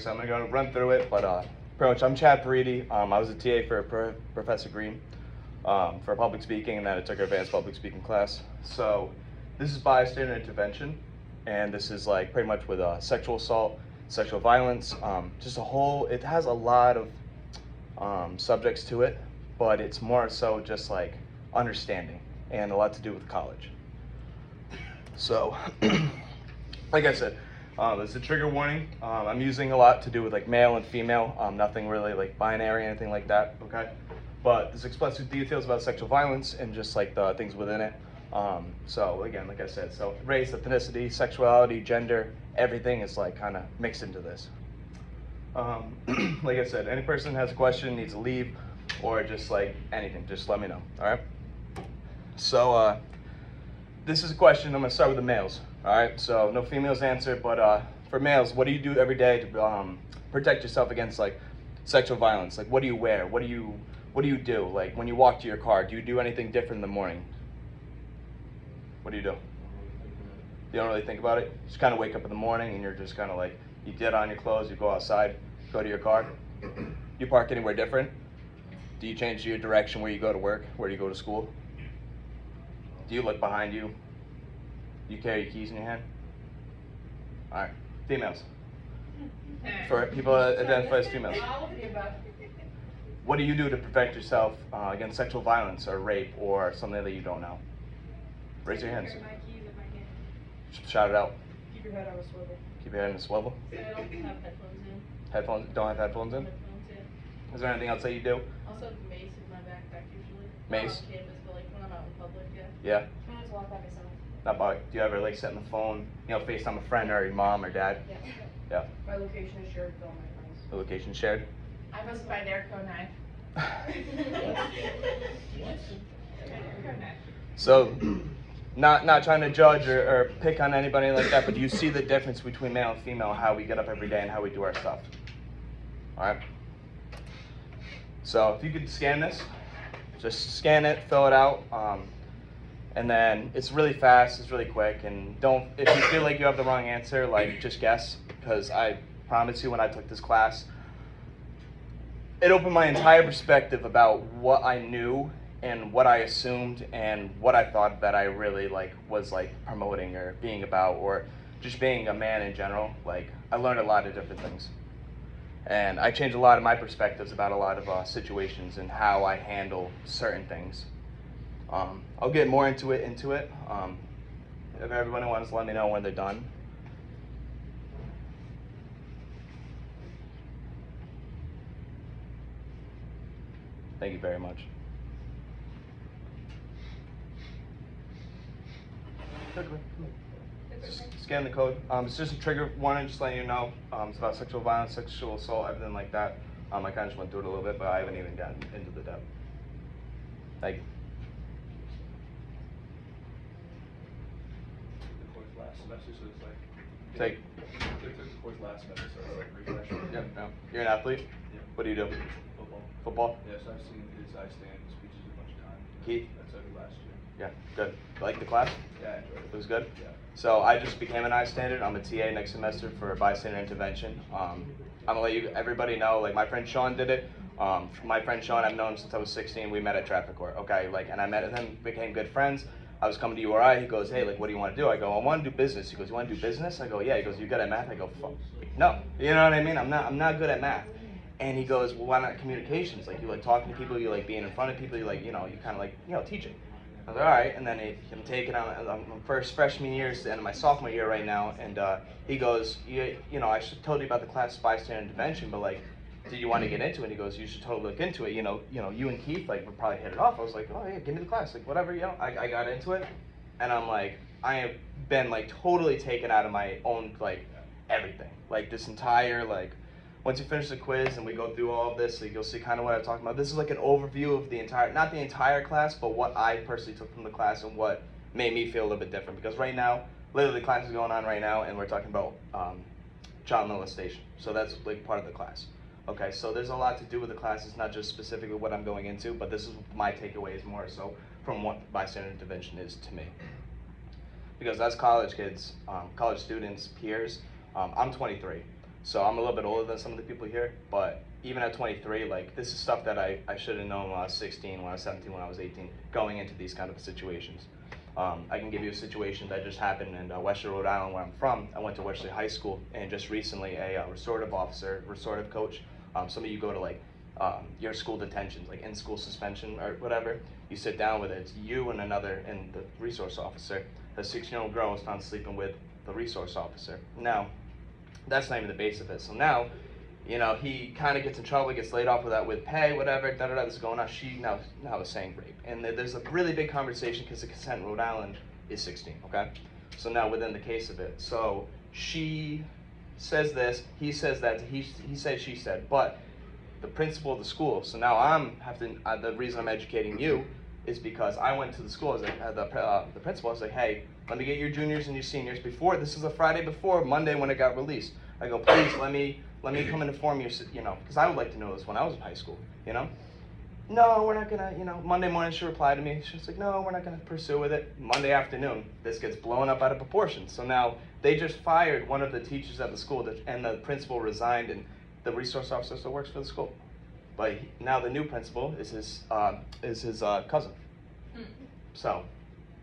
So I'm going to run through it, but pretty much I'm Chad Paridi. I was a TA for Professor Green for public speaking, and then I took an advanced public speaking class. So this is Bystander Intervention, and this is like pretty much with sexual assault, sexual violence, just a whole, it has a lot of subjects to it, but it's more so just like understanding and a lot to do with college. So, like I said, it's a trigger warning. I'm using a lot to do with like male and female, nothing really like binary, anything like that, okay? But there's explicit details about sexual violence and just like the things within it. So again, like I said, so race, ethnicity, sexuality, gender, everything is like kind of mixed into this. Like I said, any person has a question, needs to leave, or just like anything, just let me know, all right? So this is a question, I'm gonna start with the males. All right, so no females answer, but for males, what do you do every day to protect yourself against like sexual violence? Like, what do you wear? What do you do? Like, when you walk to your car, do you do anything different in the morning? What do you do? You don't really think about it? You just kind of wake up in the morning and you're just kind of like, you get on your clothes, you go outside, go to your car. You park anywhere different? Do you change your direction where you go to work, where you go to school? Do you look behind you? You carry your keys in your hand? All right, females. For people that identify as females. What do you do to protect yourself against sexual violence or rape or something that you don't know? Raise your hands. My keys in my hand. Shout it out. Keep your head on a swivel. Keep your head in a swivel. I don't have headphones in. Headphones? Don't have headphones in? Headphones in. Is there anything else that you do? Also have mace in my backpack usually. Mace? Not on campus, but like when I'm out in public, yeah. Yeah. I just walk by myself. Not by, do you ever like sit on the phone, you know, FaceTime a friend or your mom or dad? Yeah. Yeah. My location is shared with all my friends. The location shared? I must find Airco 9. So, not trying to judge or pick on anybody like that, but do you see the difference between male and female, how we get up every day and how we do our stuff? All right. So if you could scan this, just scan it, fill it out, and then it's really fast, it's really quick, and if you feel like you have the wrong answer, like just guess, because I promise you when I took this class, it opened my entire perspective about what I knew and what I assumed and what I thought that I really was promoting or being about or just being a man in general. Like, I learned a lot of different things. And I changed a lot of my perspectives about a lot of situations and how I handle certain things. I'll get more into it. If everybody wants to let me know when they're done. Thank you very much. Scan the code. It's just a trigger warning, just letting you know. It's about sexual violence, sexual assault, everything like that. I kind of just went through it a little bit, but I haven't even gotten into the depth. Thank you. The course last semester, so it's like Take. they took the course last semester, so it's like refresher. Yep. No. You're an athlete. Yeah. What do you do? Football. Football. Yes, I've seen his stand speeches a bunch of times. Keith? That's every last year. Yeah. Good. You like the class? Yeah, I enjoyed It it. was good. Yeah. So I just became an I-standard. I'm a TA next semester for Bystander Intervention. I'm gonna let everybody know, like my friend Sean did it. My friend Sean, I've known him since I was 16. We met at traffic court, okay? And I met him, became good friends. I was coming to URI, he goes, hey, what do you want to do? I go, I want to do business. He goes, you want to do business? I go, yeah. He goes, you good at math? I go, fuck, no. You know what I mean? I'm not good at math. And he goes, well, why not communications? Like, you like talking to people, you like being in front of people, you like, you kind of like, teaching. I was like, all right, and then I'm taking on my first freshman year, it's the end of my sophomore year right now, and he goes, I should have told you about the class Bystander Intervention, but like, did you want to get into it? And he goes, you should totally look into it. You and Keith would probably hit it off. I was like, oh yeah, give me the class, like whatever. I got into it, and I'm like, I have been like totally taken out of my own everything. Like this entire once you finish the quiz and we go through all of this, you'll see kind of what I'm talking about. This is like an overview of the entire, not the entire class, but what I personally took from the class and what made me feel a little bit different. Because right now, literally the class is going on right now, and we're talking about child molestation. So that's like part of the class. Okay, so there's a lot to do with the class. It's not just specifically what I'm going into, but this is my takeaways more so from what Bystander Intervention is to me. Because as college kids, college students, peers, I'm 23. So I'm a little bit older than some of the people here, but even at 23, like, this is stuff that I should have known when I was 16, when I was 17, when I was 18, going into these kind of situations. I can give you a situation that just happened in Western Rhode Island, where I'm from. I went to Wesley High School, and just recently a restorative officer, restorative coach, some of you go to like your school detentions, like in-school suspension or whatever. You sit down with it. It's you and the resource officer. A 16-year-old girl was found sleeping with the resource officer. Now, that's not even the base of it. So now, you know, he kind of gets in trouble, gets laid off with pay, whatever, this is going on. She now is saying rape. And there's a really big conversation because the consent in Rhode Island is 16, okay? So now within the case of it. So she says this, he says that, he said, she said, but the principal of the school, so now the reason I'm educating you is because I went to the school, as the principal was like, hey, let me get your juniors and your seniors before, this is a Friday before Monday when it got released. I go, please, let me come and inform you, you know, because I would like to know this when I was in high school, you know? No, we're not gonna, you know, Monday morning she replied to me, she's like, no, we're not gonna pursue with it. Monday afternoon, this gets blown up out of proportion. So now they just fired one of the teachers at the school and the principal resigned and the resource officer still works for the school. But now the new principal is his cousin. So,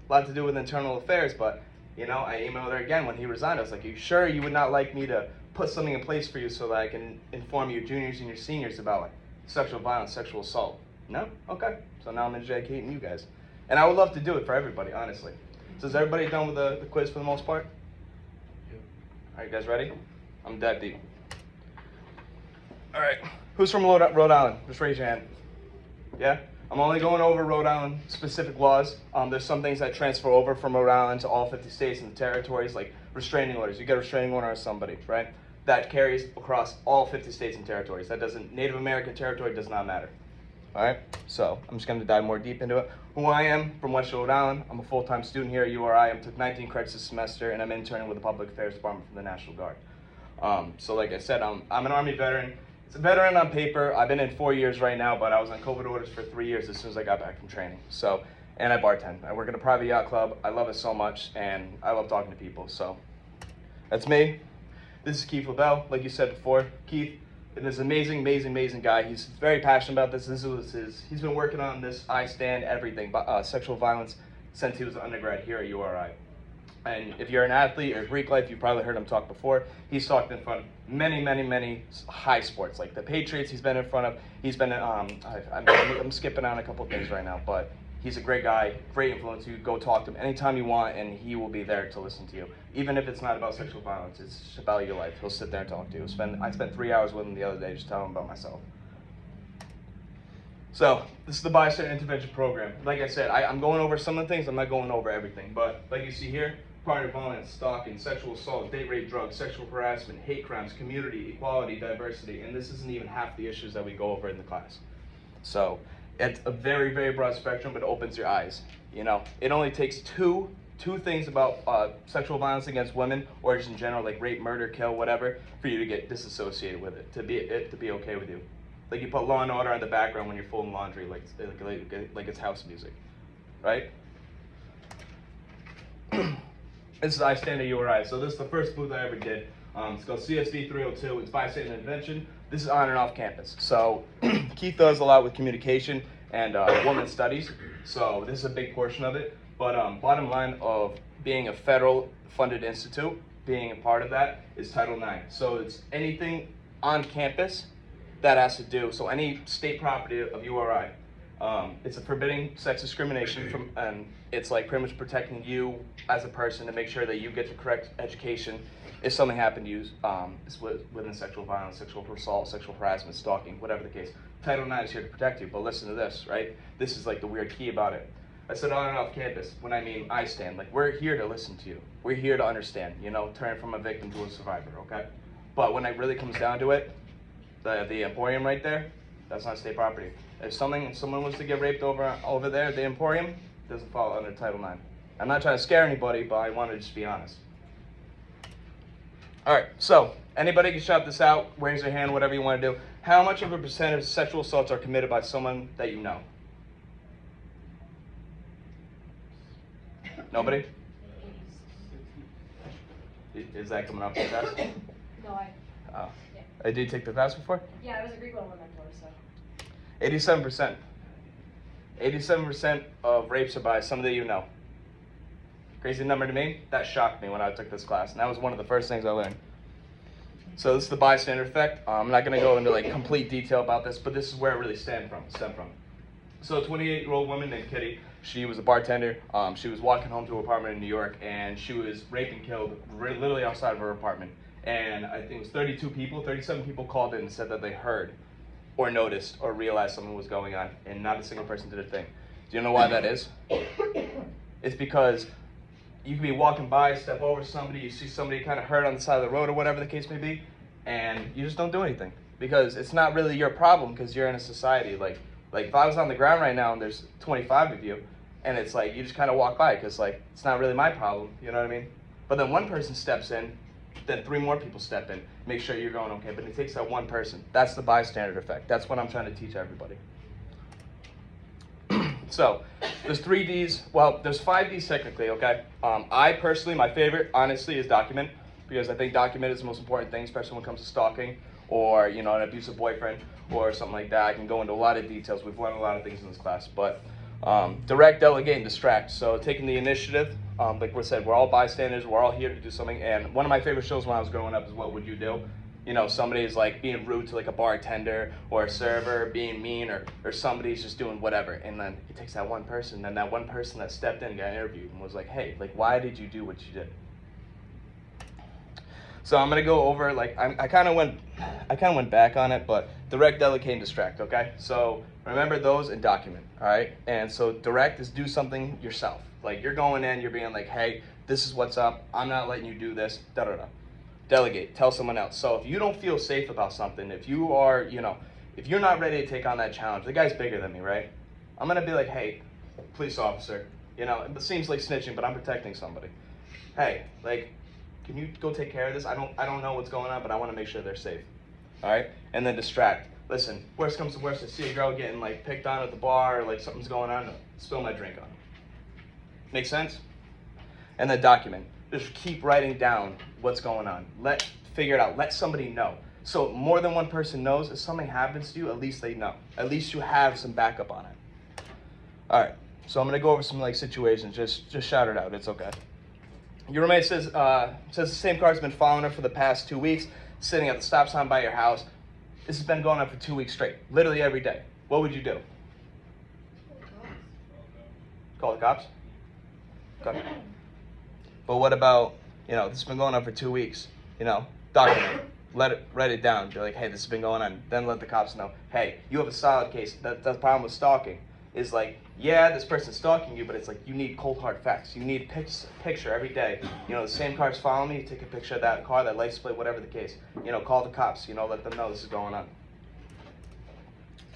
a lot to do with internal affairs, but, you know, I emailed her again when he resigned. I was like, are you sure you would not like me to put something in place for you so that I can inform your juniors and your seniors about like, sexual violence, sexual assault? No? Okay. So now I'm educating you guys. And I would love to do it for everybody, honestly. So is everybody done with the quiz for the most part? Yep. All right, guys ready? I'm that deep. All right. Who's from Rhode Island? Just raise your hand. Yeah? I'm only going over Rhode Island specific laws. There's some things that transfer over from Rhode Island to all 50 states and territories, like restraining orders. You get a restraining order on somebody, right? That carries across all 50 states and territories. That doesn't, Native American territory does not matter. All right? So I'm just going to dive more deep into it. Who I am, from West Rhode Island. I'm a full-time student here at URI. I took 19 credits this semester, and I'm interning with the Public Affairs Department from the National Guard. So like I said, I'm an Army veteran. It's a veteran on paper. I've been in 4 years right now, but I was on COVID orders for 3 years as soon as I got back from training. So, and I bartend. I work at a private yacht club. I love it so much, and I love talking to people. So that's me. This is Keith LaBelle, like you said before. Keith is an amazing, amazing, amazing guy. He's very passionate about this. He's been working on this I Stand everything, sexual violence, since he was an undergrad here at URI. And if you're an athlete or Greek life, you've probably heard him talk before. He's talked in front of many, many, many high sports, like the Patriots. He's been in front of. He's been. I'm skipping on a couple of things right now, but he's a great guy, great influence. You go talk to him anytime you want, and he will be there to listen to you. Even if it's not about sexual violence, it's just about your life. He'll sit there and talk to you. I spent 3 hours with him the other day just telling him about myself. So this is the Bystander Intervention program. Like I said, I'm going over some of the things. I'm not going over everything, but like you see here. Partner violence, stalking, sexual assault, date rape, drugs, sexual harassment, hate crimes, community, equality, diversity, and this isn't even half the issues that we go over in the class. So it's a very, very broad spectrum, but it opens your eyes. You know, it only takes two things about sexual violence against women, or just in general, like rape, murder, kill, whatever, for you to get disassociated with it, to be okay with you. Like you put Law and Order on the background when you're folding laundry, like it's house music, right? This is I Stand at URI. So this is the first booth I ever did. It's called CSV 302. It's Bystander Intervention. This is on and off campus. So Keith does a lot with communication and women's studies. So this is a big portion of it. But bottom line of being a federal funded institute, being a part of that is Title IX. So it's anything on campus that has to do, so any state property of URI, it's a forbidding sex discrimination and it's like pretty much protecting you as a person to make sure that you get the correct education if something happened to you within sexual violence, sexual assault, sexual harassment, stalking, whatever the case. Title IX is here to protect you, but listen to this, right? This is like the weird key about it. I said on and off campus, when I mean I stand, like we're here to listen to you. We're here to understand, you know, turn from a victim to a survivor, okay? But when it really comes down to it, the Emporium right there, that's not state property. If someone was to get raped over there, the Emporium doesn't fall under Title IX. I'm not trying to scare anybody, but I want to just be honest. All right, so anybody can shout this out, raise your hand, whatever you want to do. How much of a percentage of sexual assaults are committed by someone that you know? Nobody? Is that coming up to the test? No, Oh. Yeah. Did you take the class before? Yeah, I was a Greek 101 mentor, so. 87%. 87% of rapes are by somebody you know. Crazy number to me? That shocked me when I took this class, and that was one of the first things I learned. So this is the bystander effect. I'm not going to go into like complete detail about this, but this is where it really stemmed from. So a 28-year-old woman named Kitty, she was a bartender. She was walking home to her apartment in New York, and she was raped and killed literally outside of her apartment. And I think it was 37 people called in and said that they heard or noticed or realized something was going on, and not a single person did a thing. Do you know why that is? It's because you could be walking by, step over somebody, you see somebody kind of hurt on the side of the road or whatever the case may be, and you just don't do anything. Because it's not really your problem because you're in a society. Like if I was on the ground right now and there's 25 of you, and it's like you just kind of walk by because like it's not really my problem, you know what I mean? But then one person steps in, then 3 more people step in, make sure you're going okay, but it takes that one person. That's the bystander effect. That's what I'm trying to teach everybody. So, there's 3 Ds, well, there's 5 Ds technically, okay? I personally, my favorite, honestly, is document, because I think document is the most important thing, especially when it comes to stalking, or, you know, an abusive boyfriend, or something like that. I can go into a lot of details. We've learned a lot of things in this class, but direct, delegate, and distract. So, taking the initiative, like we said, we're all bystanders, we're all here to do something, and one of my favorite shows when I was growing up is What Would You Do? You know, somebody's like being rude to like a bartender or a server, being mean, or somebody's just doing whatever. And then it takes that one person, and that one person that stepped in got interviewed and was like, hey, like, why did you do what you did? So I'm gonna go over, like, I kind of went back on it, but direct, delegate, and distract, okay? So remember those and document, all right? And so direct is do something yourself. Like you're going in, you're being like, hey, this is what's up. I'm not letting you do this, da-da-da. Delegate, tell someone else. So if you don't feel safe about something, if you are, you know, if you're not ready to take on that challenge, the guy's bigger than me, right? I'm gonna be like, hey, police officer, you know, it seems like snitching, but I'm protecting somebody. Hey, like, can you go take care of this? I don't know what's going on, but I want to make sure they're safe. All right? And then distract. Listen, worst comes to worst, I see a girl getting like picked on at the bar, or like something's going on, spill my drink on her. Make sense? And then document. Just keep writing down what's going on. Figure it out. Let somebody know. So more than one person knows. If something happens to you, at least they know. At least you have some backup on it. All right. So I'm gonna go over some like situations. Just shout it out. It's okay. Your roommate says the same car's been following her for the past 2 weeks, sitting at the stop sign by your house. This has been going on for 2 weeks straight, literally every day. What would you do? Call the cops? Okay. But what about, you know, this has been going on for 2 weeks, you know, document it, write it down, be like, hey, this has been going on, then let the cops know, hey, you have a solid case. That's the problem with stalking, is like, yeah, this person's stalking you, but it's like, you need cold hard facts. You need picture every day. You know, the same car's following me, take a picture of that car, that license plate, whatever the case. You know, call the cops, you know, let them know this is going on.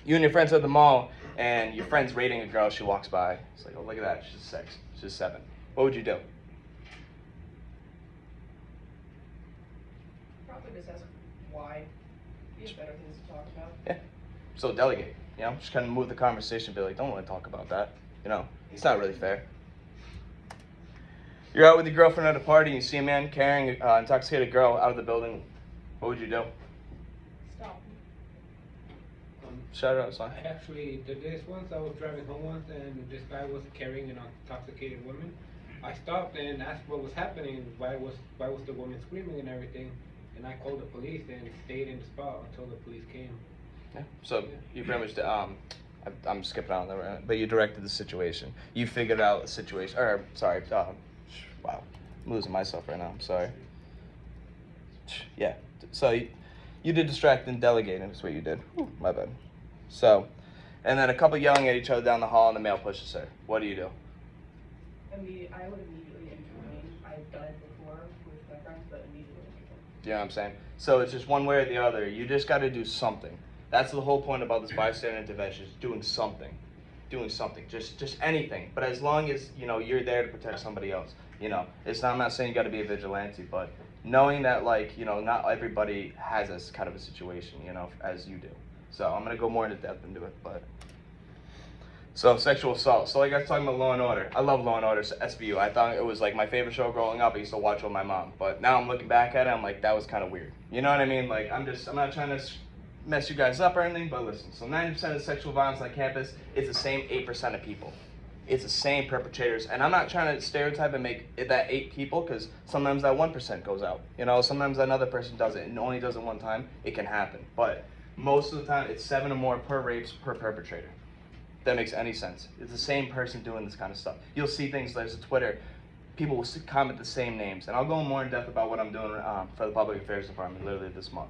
You and your friends are at the mall, and your friend's rating a girl, she walks by. It's like, oh, look at that, she's 6, she's 7. What would you do? Probably just ask why. Be better things to talk about. Yeah. So delegate, you know, just kind of move the conversation, be like, don't want to talk about that. You know, it's not really fair. You're out with your girlfriend at a party and you see a man carrying an intoxicated girl out of the building. What would you do? Stop. Shout it out, it's fine. I actually did this once. I was driving home once and this guy was carrying an intoxicated woman. I stopped and asked what was happening, why was the woman screaming and everything, and I called the police and stayed in the spot until the police came. Yeah. So you pretty much, I'm skipping out there, but you directed the situation. You figured out the situation, or sorry, wow, I'm losing myself right now, I'm sorry. Yeah, so you did distract and delegate, and that's what you did. Whew, my bad. So, and then a couple yelling at each other down the hall and the male pushes her. What do you do? I would immediately intervene. I've done it before with my friends, but immediately intervene. Do you know what I'm saying? So it's just one way or the other. You just got to do something. That's the whole point about this bystander intervention, is doing something. Doing something, just anything. But as long as, you know, you're there to protect somebody else. You know, I'm not saying you got to be a vigilante, but knowing that, like, you know, not everybody has this kind of a situation, you know, as you do. So I'm going to go more into depth into it, but So sexual assault. So like I was talking about Law and Order. I love Law and Order, SVU. I thought it was like my favorite show growing up. I used to watch with my mom. But now I'm looking back at it, I'm like, that was kind of weird. You know what I mean? Like I'm not trying to mess you guys up or anything, but listen. So 90% of sexual violence on campus is the same 8% of people. It's the same perpetrators. And I'm not trying to stereotype and make it that 8 people, because sometimes that 1% goes out. You know, sometimes another person does it and only does it one time. It can happen. But most of the time, it's 7 or more per rapes per perpetrator. If that makes any sense. It's the same person doing this kind of stuff. You'll see things, there's a Twitter, people will comment the same names. And I'll go more in depth about what I'm doing for the Public Affairs Department literally this month.